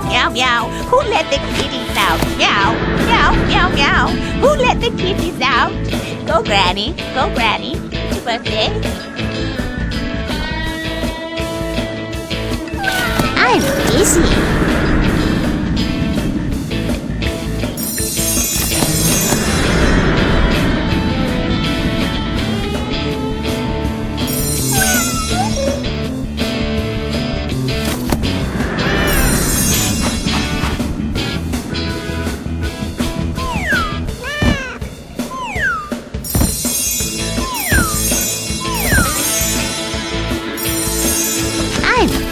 meow, meow, meow. Who let the kitties out? Meow, meow, meow, meow. Who let the kitties out? Go, Granny. Go, Granny. It's your birthday. I'm busy.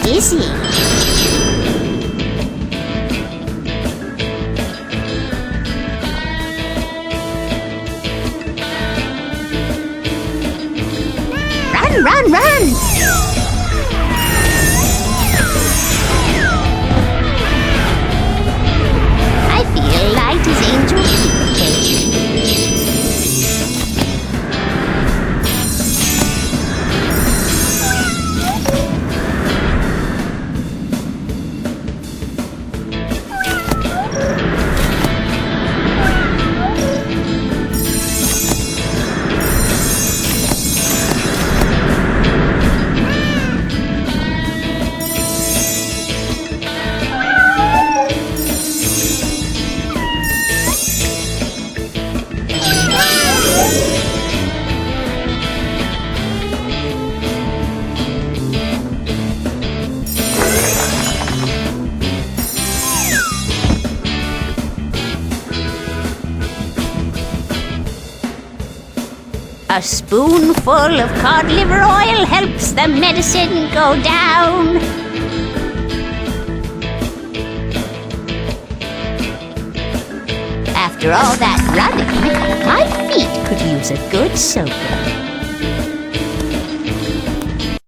Busy. Run, run, run! I feel light as angel feet. A spoonful of cod liver oil helps the medicine go down. After all that running, my feet could use a good soaking.